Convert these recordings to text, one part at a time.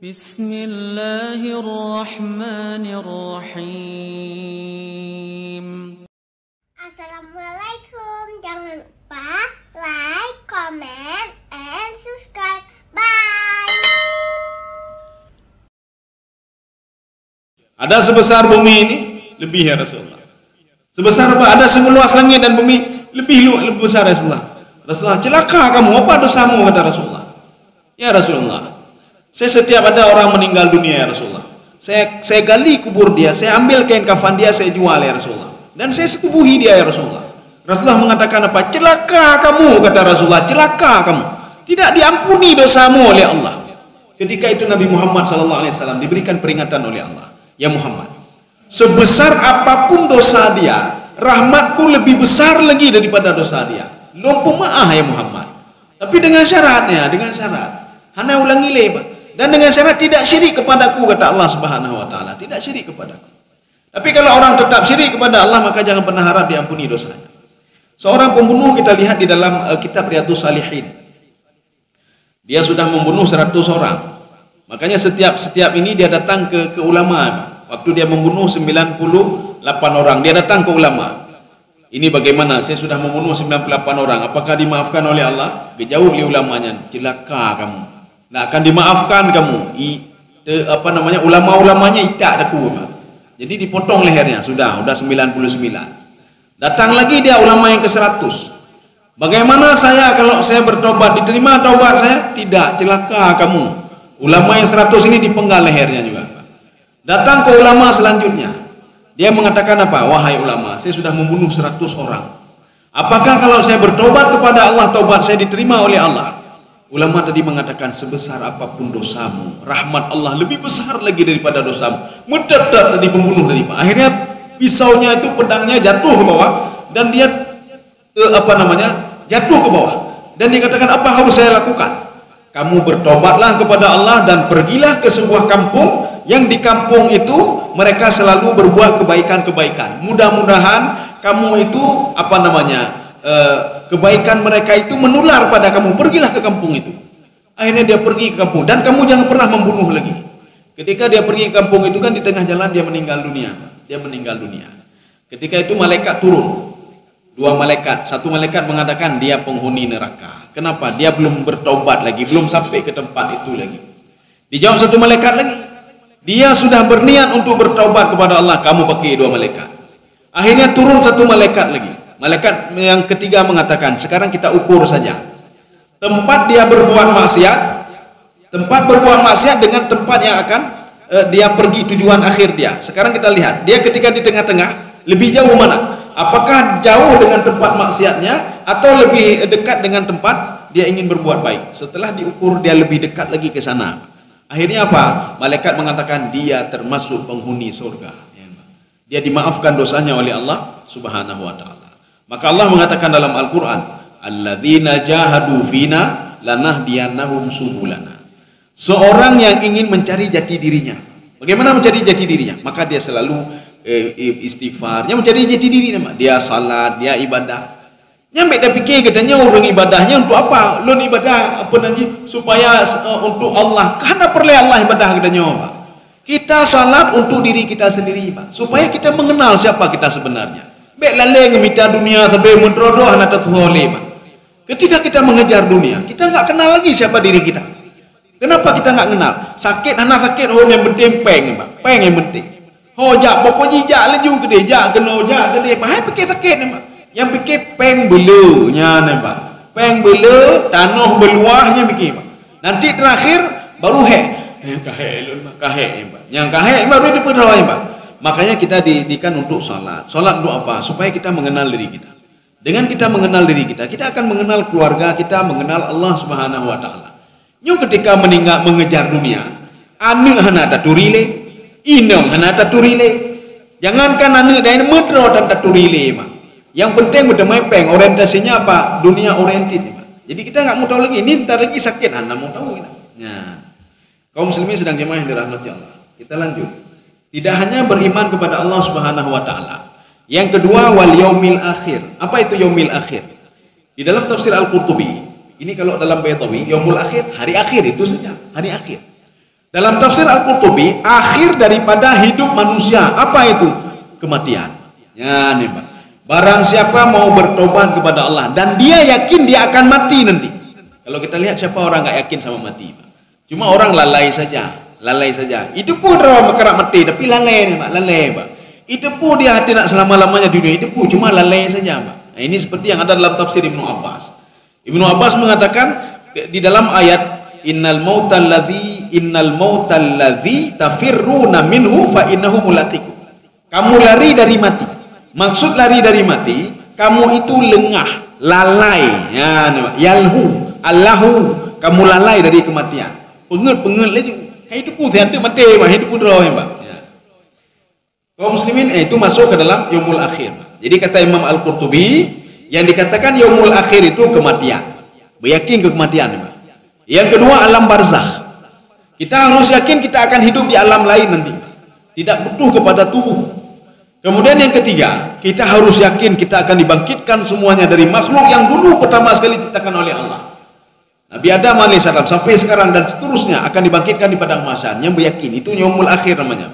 Bismillahirrahmanirrahim. Assalamualaikum. Jangan lupa like, comment, and subscribe. Bye. Ada sebesar bumi ini lebih ya Rasulullah. Sebesar apa? Ada semeluas langit dan bumi lebih besar ya Rasulullah. Rasulullah, celaka kamu, apa dosamu, kata Rasulullah. Ya Rasulullah, saya setiap ada orang meninggal dunia ya Rasulullah, saya gali kubur dia, saya ambil kain kafan dia, saya jual ya Rasulullah, dan saya setubuhi dia ya Rasulullah. Rasulullah mengatakan apa? Celaka kamu, kata Rasulullah, celaka kamu, tidak diampuni dosamu oleh Allah. Ketika itu Nabi Muhammad SAW diberikan peringatan oleh Allah, ya Muhammad, sebesar apapun dosa dia, rahmatku lebih besar lagi daripada dosa dia. Lumpuh maaf ya Muhammad, tapi dengan syaratnya, dengan syarat hana ulangi lebat, dan dengan syarat tidak syirik kepadaku, kata Allah Subhanahu wa taala, tidak syirik kepadaku. Tapi kalau orang tetap syirik kepada Allah, maka jangan pernah harap diampuni dosanya. Seorang pembunuh kita lihat di dalam kitab Riyadhus Shalihin. Dia sudah membunuh 100 orang. Makanya setiap ini dia datang ke ulama. Waktu dia membunuh 98 orang, dia datang ke ulama. Ini bagaimana? Saya sudah membunuh 98 orang. Apakah dimaafkan oleh Allah? Dijawab oleh ulamanya, celaka kamu. Nah, akan dimaafkan kamu. Ulama-ulamanya itak aku. Jadi dipotong lehernya, sudah 99. Datang lagi dia ulama yang ke-100. Bagaimana saya kalau saya bertobat, diterima taubat saya? Tidak, celaka kamu. Ulama yang 100 ini dipenggal lehernya juga. Datang ke ulama selanjutnya. Dia mengatakan apa? Wahai ulama, saya sudah membunuh 100 orang. Apakah kalau saya bertobat kepada Allah, taubat saya diterima oleh Allah? Ulama tadi mengatakan, sebesar apapun dosamu, rahmat Allah lebih besar lagi daripada dosamu. Mendadak tadi pembunuh tadi, Pak. Akhirnya pisaunya itu, pedangnya jatuh ke bawah, dan dia jatuh ke bawah. Dan dia katakan, apa harus saya lakukan? Kamu bertobatlah kepada Allah dan pergilah ke sebuah kampung, yang di kampung itu mereka selalu berbuat kebaikan-kebaikan. Mudah-mudahan kamu itu kebaikan mereka itu menular pada kamu. Pergilah ke kampung itu. Akhirnya dia pergi ke kampung, dan kamu jangan pernah membunuh lagi. Ketika dia pergi ke kampung itu kan, di tengah jalan dia meninggal dunia. Dia meninggal dunia. Ketika itu malaikat turun. 2 malaikat. Satu malaikat mengatakan dia penghuni neraka. Kenapa? Dia belum bertobat lagi, belum sampai ke tempat itu lagi. Dijawab satu malaikat lagi, dia sudah berniat untuk bertaubat kepada Allah. Kamu pakai 2 malaikat. Akhirnya turun satu malaikat lagi. Malaikat yang ketiga mengatakan, sekarang kita ukur saja tempat dia berbuat maksiat, dengan tempat yang akan dia pergi, tujuan akhir dia. Sekarang kita lihat, dia ketika di tengah-tengah, lebih jauh mana? Apakah jauh dengan tempat maksiatnya, atau lebih dekat dengan tempat dia ingin berbuat baik? Setelah diukur, dia lebih dekat lagi ke sana. Akhirnya apa? Malaikat mengatakan dia termasuk penghuni surga. Dia dimaafkan dosanya oleh Allah Subhanahu wa taala. Maka Allah mengatakan dalam Al-Qur'an, alladzina jahadu fina lanahdiyannahum subulana. Seorang yang ingin mencari jati dirinya. Bagaimana mencari jati dirinya? Maka dia selalu istighfar. Yang mencari jati diri nama, dia salat, dia ibadah. Nyampe dah fikir katanya orang ibadahnya untuk apa? Lon ibadah apa nanti supaya untuk Allah. Karena perlu Allah ibadah katanya, Pak. Kita salat untuk diri kita sendiri, Pak, supaya kita mengenal siapa kita sebenarnya. Baik lalai ngemita dunia tapi mendrodoh anak tersoleh, Pak. Ketika kita mengejar dunia, kita enggak kenal lagi siapa diri kita. Kenapa kita enggak kenal? Sakit anak sakit, yang penting peng, Pak. Peng yang penting. Jak pokoknya jak laju gede, jak kena jak gede. Pak, fikir sakit, Pak. Yang fikir peng belunya, Pak. Peng belu, tanah beluahnya fikir, Pak. Nanti terakhir baru kahek, Pak. Yang kahek baru diperdoa, Pak. Makanya kita didikan untuk salat. Salat untuk apa? Supaya kita mengenal diri kita. Dengan kita mengenal diri kita, kita akan mengenal keluarga kita, mengenal Allah Subhanahu wa taala. Nyo ketika mengejar dunia, anu hana taturile, inam hana taturile. Jangankan anu dan medro dan taturile, Pak. Yang penting udah mepeng, orientasinya apa? Dunia oriented, Pak. Jadi kita enggak mau tahu lagi, ini ntar lagi sakit, anda mau tahu kita. Nah, kaum muslimin sedang jemaah yang dirahmati Allah. Kita lanjut. Tidak hanya beriman kepada Allah Subhanahu wa taala. Yang kedua, wal yaumil akhir. Apa itu yaumil akhir? Di dalam tafsir Al-Qurtubi, ini kalau dalam Baitawi, yaumul akhir, hari akhir itu saja, hari akhir. Dalam tafsir Al-Qurtubi, akhir daripada hidup manusia apa itu? Kematian. Ya nih Pak. Barang siapa mau bertobat kepada Allah dan dia yakin dia akan mati nanti. Kalau kita lihat siapa orang nggak yakin sama mati, Pak. Cuma orang lalai saja. Itu pun orang berkerap mati, tapi lalai nih Pak, lalai Pak. Itu pun dia tidak selama-lamanya di dunia, itu pun cuma lalai saja Pak. Nah, ini seperti yang ada dalam tafsir Ibnu Abbas. Ibnu Abbas mengatakan di dalam ayat innal mautal ladzi tafirruna minhu fa innahu mulaqikum. Kamu lari dari mati. Maksud lari dari mati, kamu itu lengah, lalai. Ya, yalhu, allahu, kamu lalai dari kematian. Penget lagi. Hidup pun tiada mati, hidup pun roh, Pak. Ya. Kaum muslimin itu masuk ke dalam yaumul akhir. Jadi kata Imam Al-Qurtubi, yang dikatakan yaumul akhir itu kematian. Beryakin ke kematian, Pak. Yang kedua alam barzakh. Kita harus yakin kita akan hidup di alam lain nanti. Tidak butuh kepada tubuh. Kemudian yang ketiga, kita harus yakin kita akan dibangkitkan semuanya dari makhluk yang dulu pertama sekali diciptakan oleh Allah. Nabi Adam alaihissalam sampai sekarang dan seterusnya akan dibangkitkan di padang mahsyar. Yang beryakin itu yaumul akhir namanya.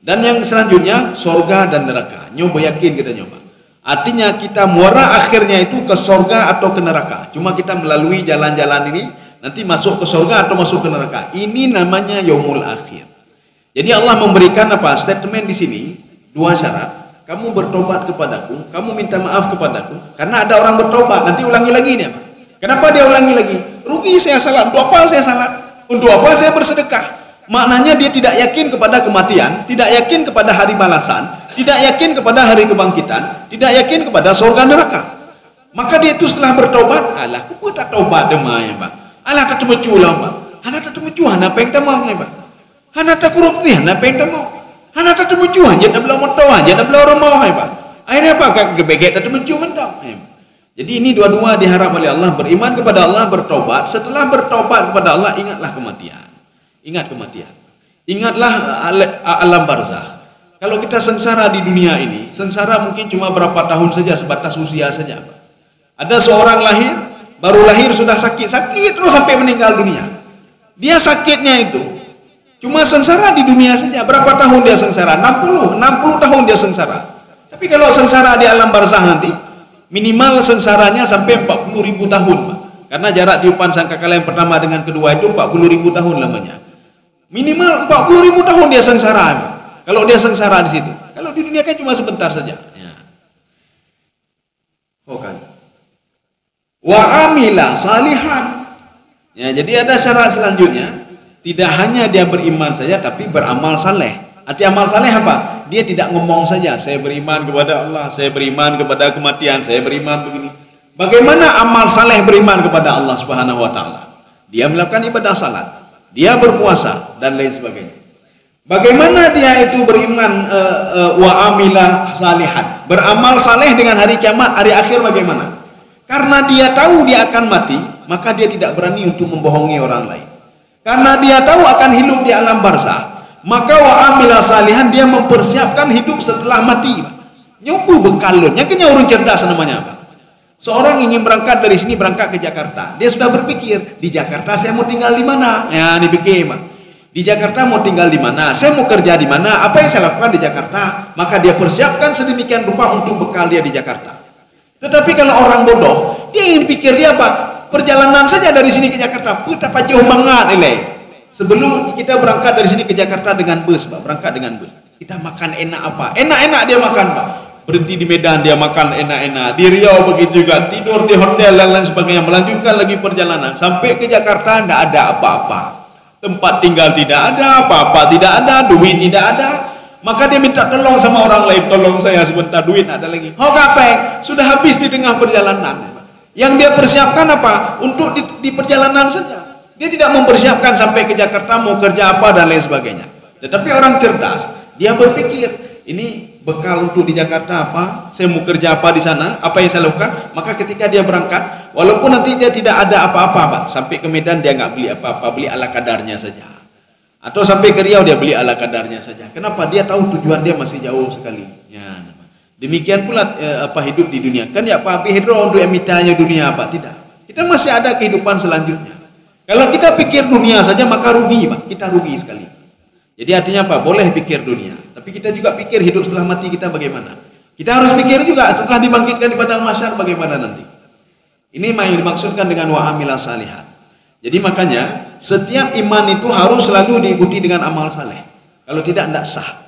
Dan yang selanjutnya sorga dan neraka. Nyoba yakin kita nyoba. Artinya kita muara akhirnya itu ke sorga atau ke neraka. Cuma kita melalui jalan-jalan ini nanti masuk ke sorga atau masuk ke neraka. Ini namanya yaumul akhir. Jadi Allah memberikan apa? Statement di sini dua syarat. Kamu bertobat kepadaku, kamu minta maaf kepadaku. Karena ada orang bertobat, nanti ulangi lagi nih. Kenapa dia ulangi lagi? Rugi saya salat. Untuk apa saya salat? Untuk apa saya bersedekah? Maknanya dia tidak yakin kepada kematian, tidak yakin kepada hari balasan, tidak yakin kepada hari kebangkitan, tidak yakin kepada surga neraka. Maka dia itu setelah bertobat, alah, aku tak tobat demai, Pak. Alah tak temucu lah, Pak. Alah tak temucu, hana peng tamang, Pak. Hana tak korupsi, hana peng tamang. Hana tak temucu, hanya dah belau motor, hanya dah belau rumah, Pak. Akhirnya apa? Kak gebegek tak temucu mentang. Jadi ini dua-dua diharap oleh Allah, beriman kepada Allah, bertobat. Setelah bertobat kepada Allah, ingatlah kematian. Ingat kematian. Ingatlah alam barzakh. Kalau kita sengsara di dunia ini, sengsara mungkin cuma berapa tahun saja, sebatas usia saja. Ada seorang lahir, baru lahir sudah sakit terus sampai meninggal dunia. Dia sakitnya itu cuma sengsara di dunia saja. Berapa tahun dia sengsara? 60 tahun dia sengsara. Tapi kalau sengsara di alam barzakh nanti, minimal sengsaranya sampai 40.000 tahun. Karena jarak tiupan sangkakala yang pertama dengan kedua itu 40.000 tahun lamanya. Minimal 40.000 tahun dia sengsara. Kalau dia sengsara di situ. Kalau di dunia kan cuma sebentar saja. Ya. Oh kan. Wa amila salihan. Ya, jadi ada syarat selanjutnya. Tidak hanya dia beriman saja, tapi beramal saleh. Arti amal saleh apa? Dia tidak ngomong saja, saya beriman kepada Allah, saya beriman kepada kematian, saya beriman begini. Bagaimana amal saleh beriman kepada Allah Subhanahu wa taala? Dia melakukan ibadah salat, dia berpuasa dan lain sebagainya. Bagaimana dia itu beriman wa amila salihan, beramal saleh dengan hari kiamat, hari akhir bagaimana? Karena dia tahu dia akan mati, maka dia tidak berani untuk membohongi orang lain. Karena dia tahu akan hidup di alam barzakh, maka wa amila salihan, dia mempersiapkan hidup setelah mati. Nyobu bekalunnya, kayaknya orang cerdas namanya, Pak. Seorang ingin berangkat dari sini, berangkat ke Jakarta. Dia sudah berpikir, di Jakarta saya mau tinggal di mana? Ya, dipikir, Pak. Di Jakarta mau tinggal di mana? Saya mau kerja di mana? Apa yang saya lakukan di Jakarta? Maka dia persiapkan sedemikian rupa untuk bekal dia di Jakarta. Tetapi kalau orang bodoh, dia ingin pikir dia apa? Perjalanan saja dari sini ke Jakarta, betapa jauh banget nilai. Sebelum kita berangkat dari sini ke Jakarta dengan bus, Pak, berangkat dengan bus. Kita makan enak apa? Enak-enak dia makan, Pak. Berhenti di Medan dia makan enak-enak. Di Riau begitu juga, tidur di hotel dan lain sebagainya. Melanjutkan lagi perjalanan sampai ke Jakarta, tidak ada apa-apa. Tempat tinggal tidak ada, apa-apa tidak ada, duit tidak ada. Maka dia minta tolong sama orang lain, tolong saya sebentar, duit ada lagi. Oh kapek, sudah habis di tengah perjalanan. Yang dia persiapkan apa? Untuk di perjalanan saja. Dia tidak mempersiapkan sampai ke Jakarta mau kerja apa dan lain sebagainya. Tetapi orang cerdas, dia berpikir, ini bekal untuk di Jakarta apa? Saya mau kerja apa di sana? Apa yang saya lakukan? Maka ketika dia berangkat, walaupun nanti dia tidak ada apa-apa, Pak, sampai ke Medan dia nggak beli apa-apa, beli ala kadarnya saja. Atau sampai ke Riau dia beli ala kadarnya saja. Kenapa? Dia tahu tujuan dia masih jauh sekali. Ya. Demikian pula hidup di dunia. Kan ya Pak Hidro untuk emitanya dunia apa? Tidak. Kita masih ada kehidupan selanjutnya. Kalau kita pikir dunia saja maka rugi, Pak. Kita rugi sekali. Jadi artinya apa? Boleh pikir dunia, tapi kita juga pikir hidup setelah mati kita bagaimana. Kita harus pikir juga setelah dibangkitkan di padang mahsyar bagaimana nanti. Ini yang dimaksudkan dengan wa amila salihat. Jadi makanya setiap iman itu harus selalu diikuti dengan amal saleh. Kalau tidak sah.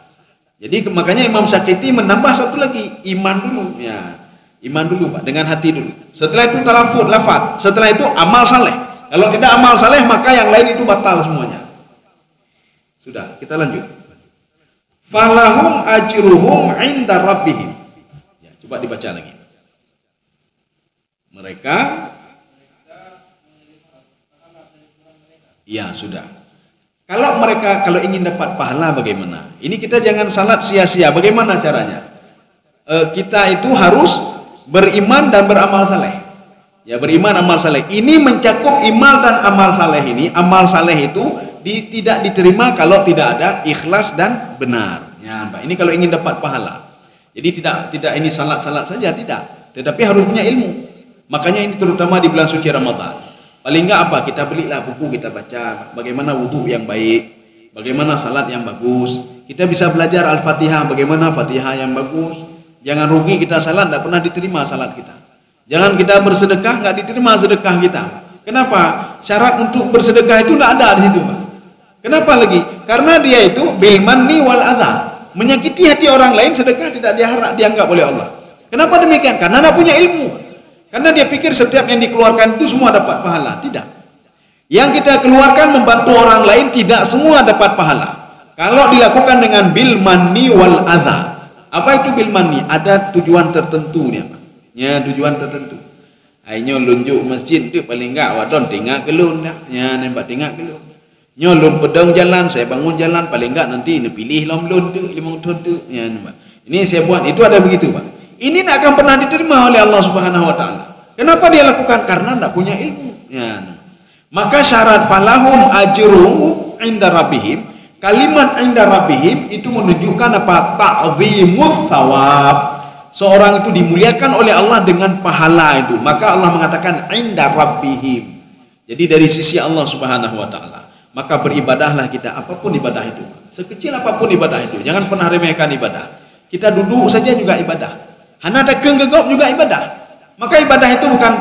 Jadi makanya Imam Syakiti menambah satu lagi, iman dulu. Ya, iman dulu, Pak, dengan hati dulu. Setelah itu talafut, lafaz. Setelah itu amal saleh. Kalau tidak amal saleh maka yang lain itu batal semuanya. Sudah, kita lanjut. Falahum ajruhum 'inda rabbihim. Ya, coba dibaca lagi. Mereka, ya sudah. Kalau ingin dapat pahala bagaimana? Ini kita jangan salat sia-sia. Bagaimana caranya? Kita itu harus beriman dan beramal saleh. Ya, beriman amal saleh. Ini mencakup iman dan amal saleh ini. Amal saleh itu tidak diterima kalau tidak ada ikhlas dan benar. Ya, Pak. Ini kalau ingin dapat pahala. Jadi tidak ini salat-salat saja tidak, tetapi harus punya ilmu. Makanya ini terutama di bulan suci Ramadan. Paling enggak apa? Kita belilah buku, kita baca bagaimana wudu yang baik, bagaimana salat yang bagus. Kita bisa belajar Al-Fatihah, bagaimana Fatihah yang bagus. Jangan rugi kita salat tidak pernah diterima salat kita. Jangan kita bersedekah enggak diterima sedekah kita. Kenapa? Syarat untuk bersedekah itu tidak ada di situ, Pak. Kenapa lagi? Karena dia itu bil manni wal adha. Menyakiti hati orang lain sedekah tidak dianggap oleh Allah. Kenapa demikian? Karena dia punya ilmu. Karena dia pikir setiap yang dikeluarkan itu semua dapat pahala. Tidak. Yang kita keluarkan membantu orang lain tidak semua dapat pahala. Kalau dilakukan dengan bil manni wal adha. Apa itu bil manni? Ada tujuan tertentu dia, Pak. Ya, tujuan tertentu. Ayo lunjuk masjid tu paling enggak wadon tinggal kelun dah. Ya, nampak tinggal kelun. Nyolon pedang jalan, saya bangun jalan, paling enggak nanti ini pilih lom-lom tu, limang ton tu. Ya, nampak. Ini saya buat, itu ada begitu, Pak. Ini tidak akan pernah diterima oleh Allah Subhanahu wa taala. Kenapa dia lakukan? Karena tidak punya ilmu. Ya. Maka syarat falahum ajruhum 'inda rabbihim. Kalimat 'inda rabbihim itu menunjukkan apa? Ta'dhimus thawab. Seorang itu dimuliakan oleh Allah dengan pahala itu. Maka Allah mengatakan 'inda rabbihim. Jadi dari sisi Allah Subhanahu wa taala. Maka beribadahlah kita apapun ibadah itu. Sekecil apapun ibadah itu. Jangan pernah remehkan ibadah. Kita duduk saja juga ibadah. Hana tekeng gegop juga ibadah. Maka ibadah itu bukan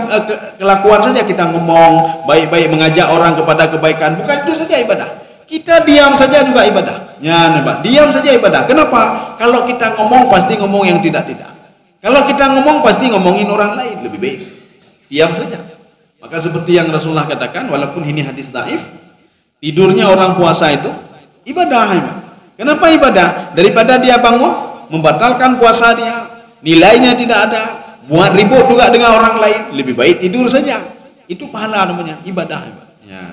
kelakuan saja kita ngomong baik-baik mengajak orang kepada kebaikan. Bukan itu saja ibadah. Kita diam saja juga ibadah. Ya, nampak. Diam saja ibadah. Kenapa? Kalau kita ngomong pasti ngomong yang tidak-tidak. Kalau kita ngomong pasti ngomongin orang lain. Lebih baik diam saja. Maka seperti yang Rasulullah katakan, walaupun ini hadis dhaif, tidurnya orang puasa itu ibadah. Kenapa ibadah? Daripada dia bangun membatalkan puasa dia, nilainya tidak ada, buat ribut juga dengan orang lain, lebih baik tidur saja. Itu pahala namanya ibadah. Ya,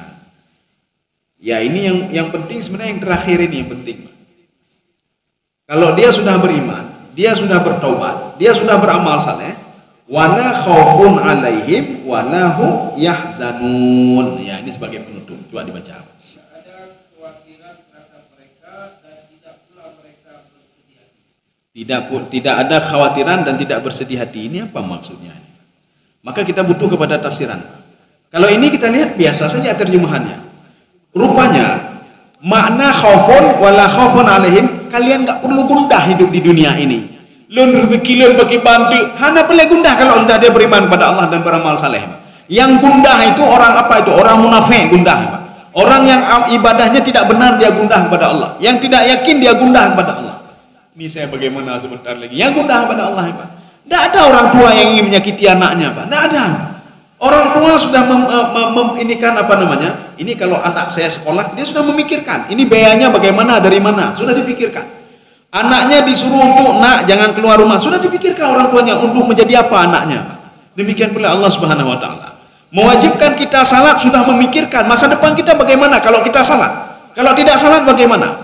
ya ini yang penting sebenarnya, yang terakhir ini yang penting. Kalau dia sudah beriman, dia sudah bertaubat, dia sudah beramal saleh, wala khaufun alaihim wala hum yahzanun. Ya, ini sebagai penutup. Coba dibaca. Tidak ada khawatiran dan tidak bersedih hati. Ini apa maksudnya? Maka kita butuh kepada tafsiran. Kalau ini kita lihat biasa saja terjemahannya. Rupanya makna khaufun wala khaufun alaihim, kalian enggak perlu gundah hidup di dunia ini. Lun berkilan bagi bantu, hanya boleh gundah kalau sudah dia beriman kepada Allah dan beramal saleh. Yang gundah itu orang apa itu? Orang munafik gundah. Orang yang ibadahnya tidak benar dia gundah kepada Allah. Yang tidak yakin dia gundah kepada Allah. Ini saya bagaimana sebentar lagi. Yang gundah kepada Allah, Pak. Tidak ada orang tua yang ingin menyakiti anaknya, Pak. Tidak ada. Orang tua sudah inikan apa namanya? Ini kalau anak saya sekolah, dia sudah memikirkan. Ini biayanya bagaimana, dari mana? Sudah dipikirkan. Anaknya disuruh untuk nak jangan keluar rumah. Sudah dipikirkan orang tuanya untuk menjadi apa anaknya, Pak. Demikian pula Allah Subhanahu wa taala. Mewajibkan kita salat sudah memikirkan masa depan kita bagaimana kalau kita salat. Kalau tidak salat bagaimana?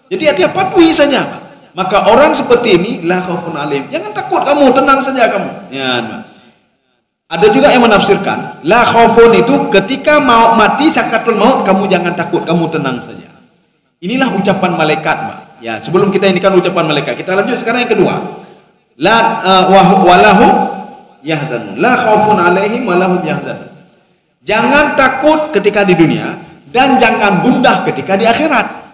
Jadi hati patuhi saja, Pak. Maka orang seperti ini la khaufun alaihim. Jangan takut kamu, tenang saja kamu. Ya. Ada juga yang menafsirkan la khaufun itu ketika mau mati sakaratul maut, kamu jangan takut, kamu tenang saja. Inilah ucapan malaikat, Pak. Ya, sebelum kita ini kan ucapan malaikat. Kita lanjut sekarang yang kedua. La walahum yahzanun. La khaufun alaihim walahum yahzanun. Jangan takut ketika di dunia dan jangan gundah ketika di akhirat.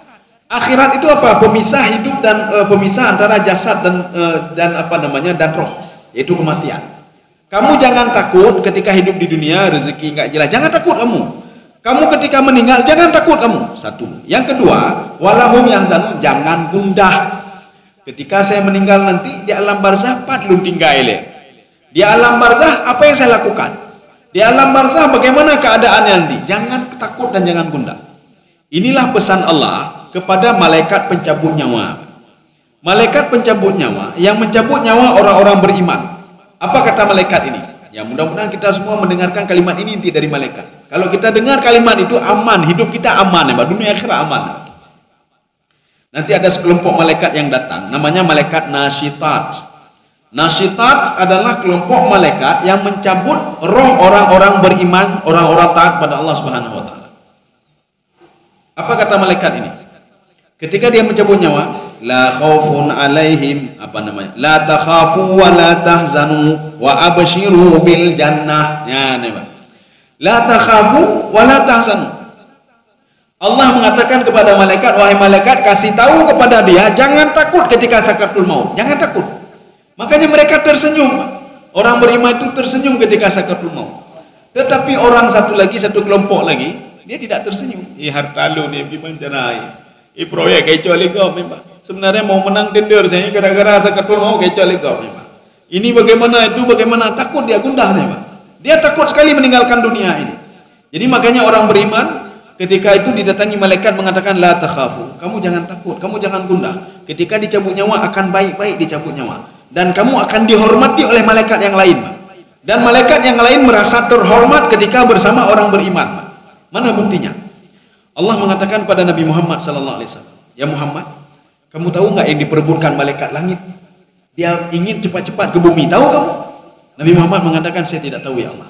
Akhirat itu apa? Pemisah hidup dan pemisah antara jasad dan roh, yaitu kematian. Kamu jangan takut ketika hidup di dunia rezeki nggak jelas. Jangan takut kamu. Kamu ketika meninggal jangan takut kamu. Satu. Yang kedua, walahum yahzanun, jangan gundah. Ketika saya meninggal nanti di alam barzah padlum tinggal. Di alam barzah apa yang saya lakukan? Di alam barzah bagaimana keadaannya nanti? Jangan takut dan jangan gundah. Inilah pesan Allah kepada malaikat pencabut nyawa. Malaikat pencabut nyawa yang mencabut nyawa orang-orang beriman. Apa kata malaikat ini? Ya, mudah-mudahan kita semua mendengarkan kalimat ini inti dari malaikat. Kalau kita dengar kalimat itu aman, hidup kita aman, ya, dunia akhirat aman. Nanti ada sekelompok malaikat yang datang, namanya malaikat nasyitat. Nasyitat adalah kelompok malaikat yang mencabut roh orang-orang beriman, orang-orang taat pada Allah Subhanahu wa taala. Apa kata malaikat ini? Ketika dia mencabut nyawa, la khaufun alaihim, la takhafu wa la tahzanu wa abshiru bil jannah. Ya, la takhafu wa la tahzanu. Allah mengatakan kepada malaikat, wahai malaikat, kasih tahu kepada dia jangan takut ketika sakaratul maut. Jangan takut. Makanya mereka tersenyum. Orang beriman itu tersenyum ketika sakaratul maut. Tetapi orang satu kelompok lagi, dia tidak tersenyum. Harta lu ni dimancanai. Proyek kecoh legau memang. Sebenarnya mau menang tender saya gara-gara sakaratul maut kecoh legau memang. Ini bagaimana takut dia gundah memang. Dia takut sekali meninggalkan dunia ini. Jadi makanya orang beriman ketika itu didatangi malaikat mengatakan la takhafu. Kamu jangan takut, kamu jangan gundah. Ketika dicabut nyawa akan baik-baik dicabut nyawa. Dan kamu akan dihormati oleh malaikat yang lain. Dan malaikat yang lain merasa terhormat ketika bersama orang beriman. Mana buktinya? Allah mengatakan pada Nabi Muhammad SAW, ya Muhammad, kamu tahu nggak yang diperebutkan malaikat langit? Dia ingin cepat-cepat ke bumi. Tahu kamu? Nabi Muhammad mengatakan, saya tidak tahu ya Allah.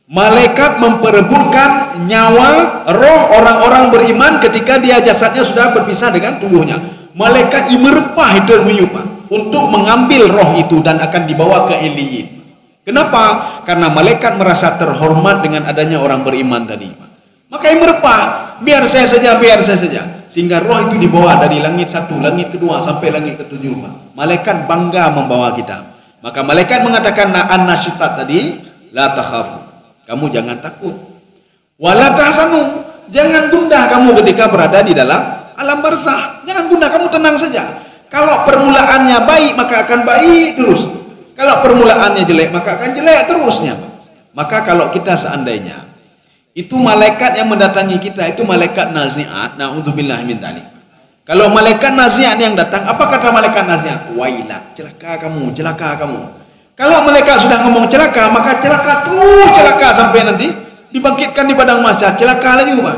Malaikat memperebutkan nyawa roh orang-orang beriman ketika dia jasadnya sudah berpisah dengan tubuhnya. Malaikat imerpah itu untuk mengambil roh itu dan akan dibawa ke Iliyin. Kenapa? Karena malaikat merasa terhormat dengan adanya orang beriman tadi. Maka imerpah, biar saya saja. Sehingga roh itu dibawa dari langit satu, langit kedua sampai langit ketujuh. Malaikat bangga membawa kita. Maka malaikat mengatakan an-nasyitat tadi, la takhafu. Kamu jangan takut. Wala tahzanu, jangan gundah kamu ketika berada di dalam alam barzah. Jangan gundah, kamu tenang saja. Kalau permulaannya baik maka akan baik terus. Kalau permulaannya jelek maka akan jelek terusnya. Maka kalau kita seandainya itu malaikat yang mendatangi kita itu malaikat nazi'at, na'udzubillah min dzalik. Kalau malaikat nazi'at yang datang, apa kata malaikat nazi'at? Wailak, celaka kamu. Kalau malaikat sudah ngomong celaka, maka celaka sampai nanti dibangkitkan di padang mahsyar, celaka lagi Pak.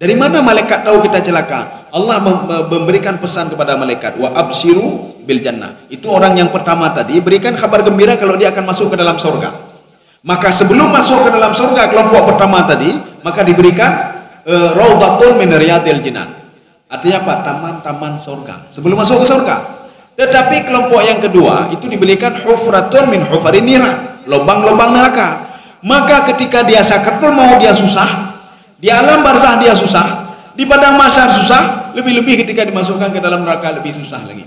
Dari mana malaikat tahu kita celaka? Allah memberikan pesan kepada malaikat, wa abshiru bil jannah. Itu orang yang pertama tadi berikan kabar gembira kalau dia akan masuk ke dalam surga. Maka sebelum masuk ke dalam surga kelompok pertama tadi, maka diberikan raudhatun min riyadil jinan. Artinya apa? Taman-taman surga. Sebelum masuk ke surga. Tetapi kelompok yang kedua itu diberikan hufratun min hufarin niran, lubang-lubang neraka. Maka ketika dia sakaratul maut dia susah, di alam barzah dia susah, di padang mahsyar susah, lebih-lebih ketika dimasukkan ke dalam neraka lebih susah lagi.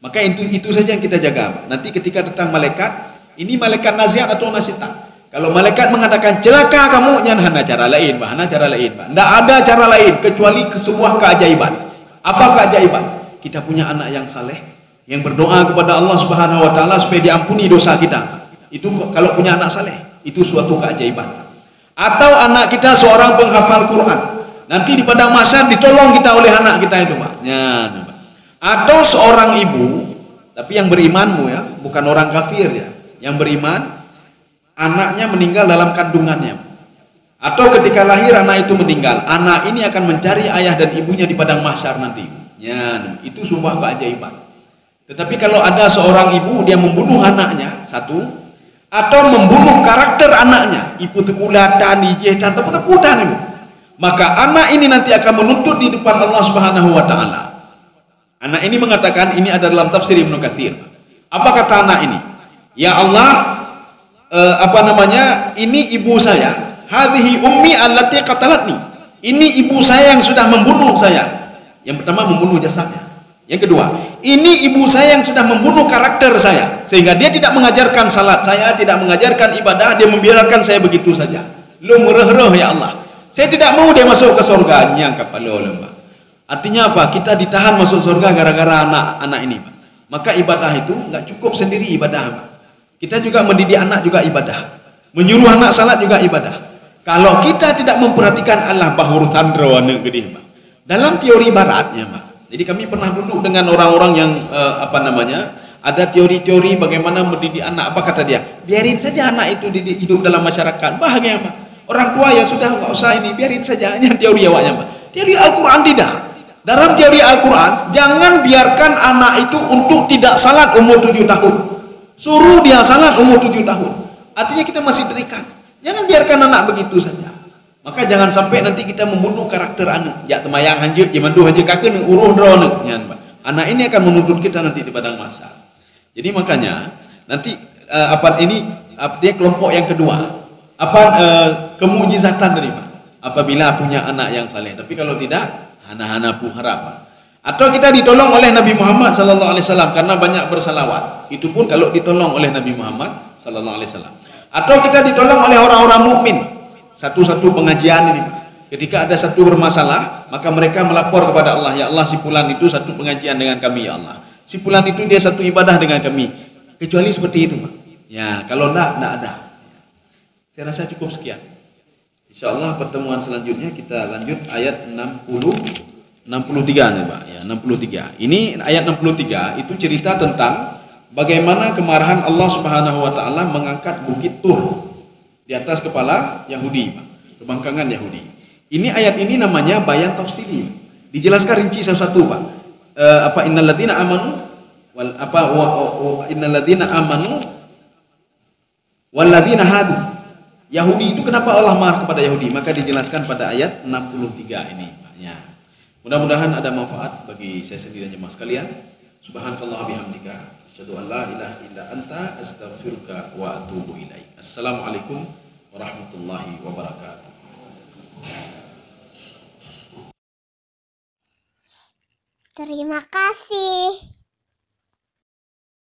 Maka itu saja yang kita jaga. Nanti ketika datang malaikat, ini malaikat naziat atau nasyitat. Kalau malaikat mengatakan celaka kamu, nyan hana cara lain, Tidak ada cara lain kecuali sebuah keajaiban. Apa keajaiban? Kita punya anak yang saleh, yang berdoa kepada Allah Subhanahu wa taala supaya diampuni dosa kita. Itu kalau punya anak saleh, itu suatu keajaiban. Atau anak kita seorang penghafal Quran. Nanti di padang mahsyar ditolong kita oleh anak kita itu, Pak. Ya, Pak. Atau seorang ibu, tapi yang berimanmu ya, bukan orang kafir ya. Yang beriman, anaknya meninggal dalam kandungannya. Atau ketika lahir anak itu meninggal, anak ini akan mencari ayah dan ibunya di padang mahsyar nanti. Ya, itu sebuah keajaiban. Tetapi kalau ada seorang ibu dia membunuh anaknya, satu, atau membunuh karakter anaknya, ibu tekulatan, ijetan, atau tekutan ibu, maka anak ini nanti akan menuntut di depan Allah Subhanahu wa taala. Anak ini mengatakan, ini ada dalam tafsir Ibnu Katsir. Apa kata anak ini? Ya Allah, ini ibu saya, hadhihi ummi allati qatalatni. Ini ibu saya yang sudah membunuh saya. Yang pertama membunuh jasadnya. Yang kedua, ini ibu saya yang sudah membunuh karakter saya, sehingga dia tidak mengajarkan salat saya, tidak mengajarkan ibadah, dia membiarkan saya begitu saja. Lu mereh-reh ya Allah. Saya tidak mau dia masuk ke surga. Nyang kepala lembah. Artinya apa? Kita ditahan masuk surga gara-gara anak ini, Pak. Maka ibadah itu nggak cukup sendiri ibadah, Pak. Kita juga mendidik anak juga ibadah. Menyuruh anak salat juga ibadah. Kalau kita tidak memperhatikan Allah bahur sandro anu gede, Pak. Dalam teori baratnya, Pak. Jadi kami pernah duduk dengan orang-orang yang ada teori-teori bagaimana mendidik anak. Apa kata dia? Biarin saja anak itu hidup dalam masyarakat. Bahagia, Pak. Orang tua ya sudah nggak usah ini, biarin saja. Hanya teori awaknya, Pak. Teori Al-Quran tidak. Dalam teori Al-Quran, jangan biarkan anak itu untuk tidak salat umur 7 tahun. Suruh dia salat umur 7 tahun. Artinya kita masih terikat. Jangan biarkan anak begitu saja. Maka jangan sampai nanti kita membunuh karakter anak. Ya temayang hanjut, jemandu hanjut kakek uruh drone. Anak ini akan menuntut kita nanti di padang mahsyar. Jadi makanya nanti dia kelompok yang kedua. Kemujizatan dari apabila punya anak yang saleh. Tapi kalau tidak, hana-hana pu harap. Atau kita ditolong oleh Nabi Muhammad sallallahu alaihi wasallam karena banyak bersalawat. Itu pun kalau ditolong oleh Nabi Muhammad sallallahu alaihi wasallam. Atau kita ditolong oleh orang-orang mukmin. Satu-satu pengajian ini, ketika ada satu bermasalah, maka mereka melapor kepada Allah, ya Allah si fulan itu satu pengajian dengan kami, ya Allah. Si fulan itu dia satu ibadah dengan kami. Kecuali seperti itu, Pak. Ya, kalau enggak ada. Saya rasa cukup sekian. Insyaallah pertemuan selanjutnya kita lanjut ayat 63 nih, Pak. Ya, 63. Ini ayat 63 itu cerita tentang bagaimana kemarahan Allah Subhanahu wa taala mengangkat bukit Tur di atas kepala Yahudi, Pak. Kebangkangan Yahudi. Ini ayat ini namanya bayan tafsili. Dijelaskan rinci satu-satu, Pak. Innalladzina amanu innalladzina amanu walladzina hadu. Yahudi itu kenapa Allah marah kepada Yahudi? Maka dijelaskan pada ayat 63 ini, Pak. Ya. Mudah-mudahan ada manfaat bagi saya sendiri dan jemaah sekalian. Subhanakallah bihamdika asyhadu an la ilaha illa anta astaghfiruka wa atubu ilaik. Assalamualaikum warahmatullahi wabarakatuh. Terima kasih.